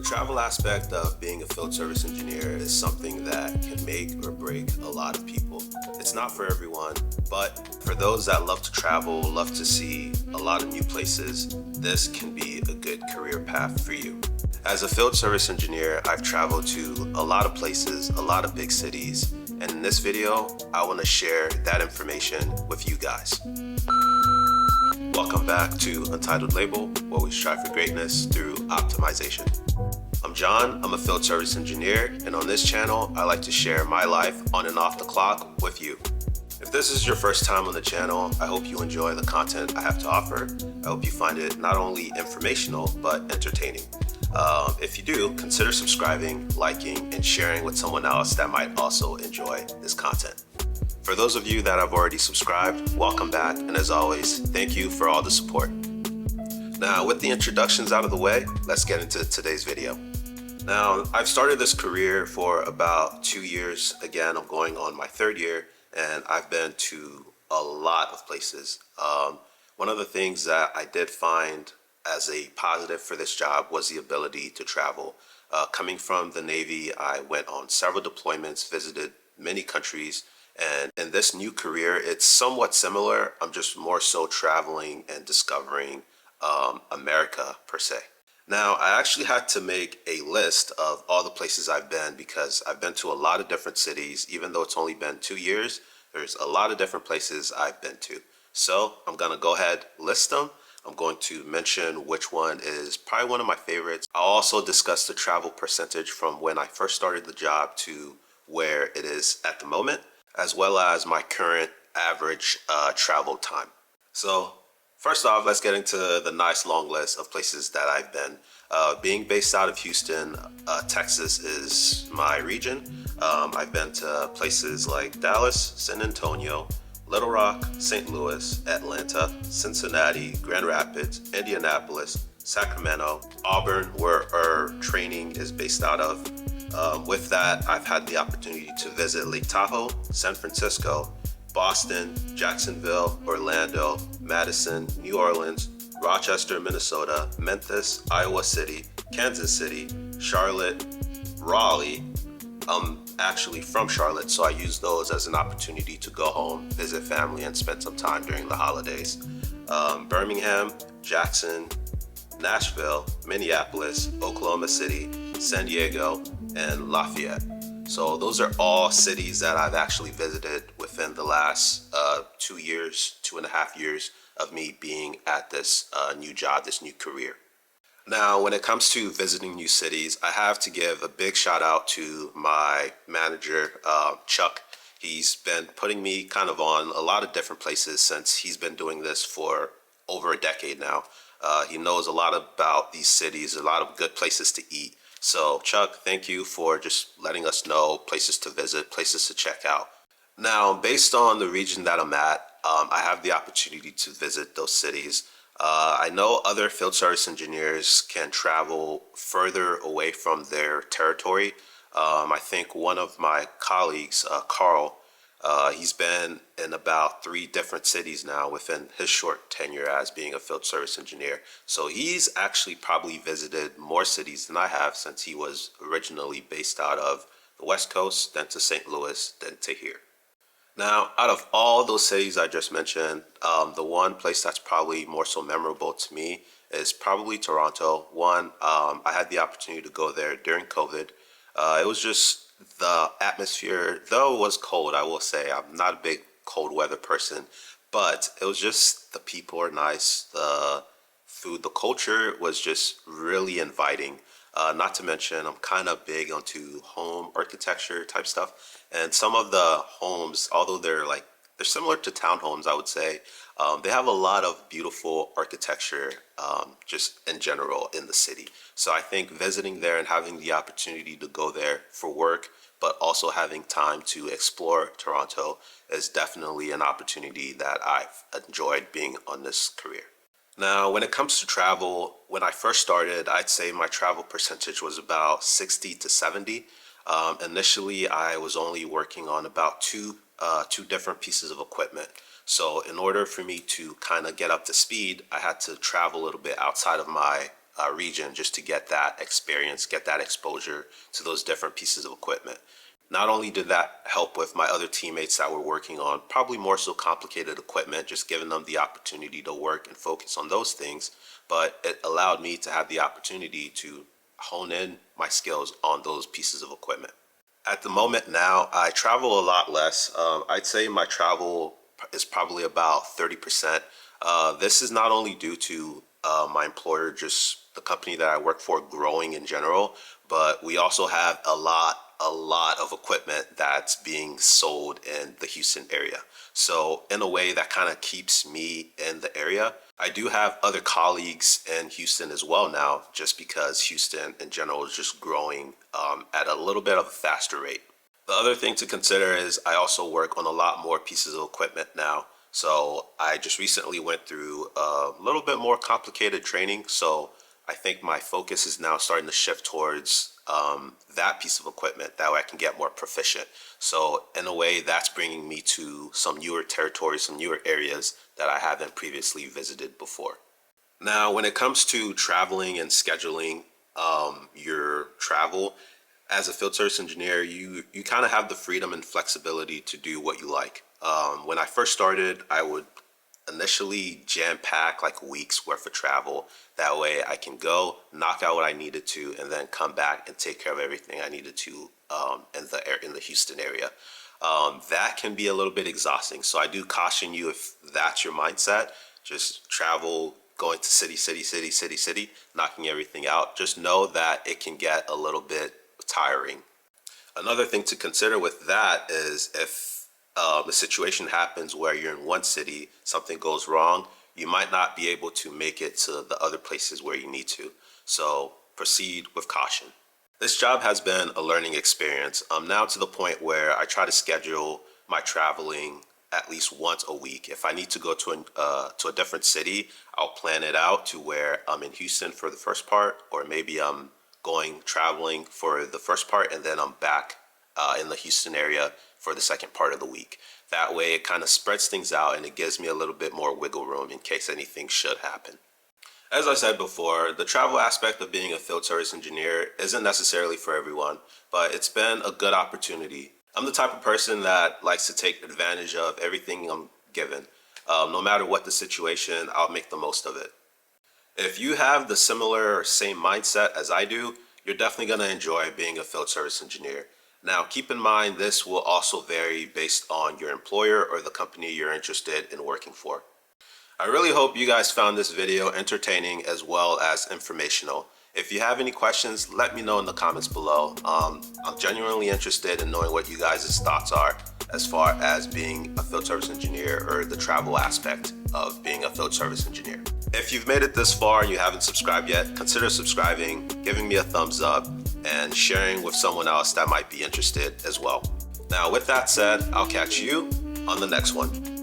travel aspect of being a field service engineer is something that can make or break a lot of people. It's not for everyone, but for those that love to travel, love to see a lot of new places, this can be a good career path for you. As a field service engineer, I've traveled to a lot of places, a lot of big cities, and in this video, I want to share that information with you guys. Welcome back to Untitled Label, where we strive for greatness through optimization. I'm John, I'm a field service engineer, and on this channel, I like to share my life on and off the clock with you. If this is your first time on the channel, I hope you enjoy the content I have to offer. I hope you find it not only informational, but entertaining. If you do, consider subscribing, liking, and sharing with someone else that might also enjoy this content. For those of you that have already subscribed, welcome back, and as always, thank you for all the support. Now, with the introductions out of the way, let's get into today's video. Now, I've started this career for about 2 years. Again, I'm going on my third year, and I've been to a lot of places. One of the things that I did find as a positive for this job was the ability to travel. Coming from the Navy, I went on several deployments, visited many countries, and in this new career, it's somewhat similar. I'm just more so traveling and discovering America per se. Now, I actually had to make a list of all the places I've been because I've been to a lot of different cities. Even though it's only been 2 years, there's a lot of different places I've been to. So I'm gonna go ahead, list them. I'm going to mention which one is probably one of my favorites. I'll also discuss the travel percentage from when I first started the job to where it is at the moment, as well as my current average travel time. So first off, let's get into the nice long list of places that I've been. Being based out of Houston, Texas is my region. I've been to places like Dallas, San Antonio, Little Rock, St. Louis, Atlanta, Cincinnati, Grand Rapids, Indianapolis, Sacramento, Auburn, where our training is based out of. With that, I've had the opportunity to visit Lake Tahoe, San Francisco, Boston, Jacksonville, Orlando, Madison, New Orleans, Rochester, Minnesota, Memphis, Iowa City, Kansas City, Charlotte, Raleigh. I'm actually from Charlotte, so I use those as an opportunity to go home, visit family, and spend some time during the holidays. Birmingham, Jackson, Nashville, Minneapolis, Oklahoma City, San Diego, and Lafayette. So those are all cities that I've actually visited within the last 2 years, 2.5 years of me being at this new job, this new career. Now, when it comes to visiting new cities, I have to give a big shout out to my manager, Chuck. He's been putting me kind of on a lot of different places since he's been doing this for over a decade now. He knows a lot about these cities, a lot of good places to eat. So Chuck, thank you for just letting us know places to visit, places to check out. Now, based on the region that I'm at, I have the opportunity to visit those cities. I know other field service engineers can travel further away from their territory. I think one of my colleagues, Carl, he's been in about 3 different cities now within his short tenure as being a field service engineer. So he's actually probably visited more cities than I have since he was originally based out of the West Coast, then to St. Louis, then to here. Now, out of all those cities I just mentioned, the one place that's probably more so memorable to me is probably Toronto. One, I had the opportunity to go there during COVID. It was just the atmosphere, though it was cold, I will say. I'm not a big cold weather person, but it was just the people are nice. The food, the culture was just really inviting. Not to mention, I'm kind of big onto home architecture type stuff. And some of the homes, although they're similar to townhomes, I would say, they have a lot of beautiful architecture just in general in the city. So I think visiting there and having the opportunity to go there for work, but also having time to explore Toronto is definitely an opportunity that I've enjoyed being on this career. Now, when it comes to travel, when I first started, I'd say my travel percentage was about 60 to 70. Initially, I was only working on about two different pieces of equipment. So in order for me to kind of get up to speed, I had to travel a little bit outside of my region just to get that experience, get that exposure to those different pieces of equipment. Not only did that help with my other teammates that were working on probably more so complicated equipment, just giving them the opportunity to work and focus on those things, but it allowed me to have the opportunity to hone in my skills on those pieces of equipment. At the moment now, I travel a lot less. I'd say my travel is probably about 30%. This is not only due to my employer, just the company that I work for growing in general, but we also have a lot of equipment that's being sold in the Houston area. So in a way that kind of keeps me in the area. I do have other colleagues in Houston as well now, just because Houston in general is just growing at a little bit of a faster rate. The other thing to consider is I also work on a lot more pieces of equipment now. So I just recently went through a little bit more complicated training. So I think my focus is now starting to shift towards that piece of equipment. That way I can get more proficient. So in a way, that's bringing me to some newer territories, some newer areas that I haven't previously visited before. Now, when it comes to traveling and scheduling your travel, as a field service engineer, you kind of have the freedom and flexibility to do what you like. When I first started, I would initially jam pack like weeks worth of travel. That way I can go knock out what I needed to and then come back and take care of everything I needed to in the Houston area. That can be a little bit exhausting. So I do caution you, if that's your mindset, just travel, going to city, knocking everything out. Just know that it can get a little bit tiring. Another thing to consider with that is if the situation happens where you're in one city, something goes wrong, you might not be able to make it to the other places where you need to. So proceed with caution. This job has been a learning experience. I'm now to the point where I try to schedule my traveling at least once a week. If I need to go to a different city, I'll plan it out to where I'm in Houston for the first part, or maybe I'm traveling for the first part and then I'm back in the Houston area for the second part of the week. That way it kind of spreads things out and it gives me a little bit more wiggle room in case anything should happen. As I said before, the travel aspect of being a field service engineer isn't necessarily for everyone, but it's been a good opportunity. I'm the type of person that likes to take advantage of everything I'm given. No matter what the situation, I'll make the most of it. If you have the similar or same mindset as I do, you're definitely going to enjoy being a field service engineer. Now, keep in mind, this will also vary based on your employer or the company you're interested in working for. I really hope you guys found this video entertaining as well as informational. If you have any questions, let me know in the comments below. I'm genuinely interested in knowing what you guys' thoughts are as far as being a field service engineer or the travel aspect of being a field service engineer. If you've made it this far and you haven't subscribed yet, consider subscribing, giving me a thumbs up, and sharing with someone else that might be interested as well. Now, with that said, I'll catch you on the next one.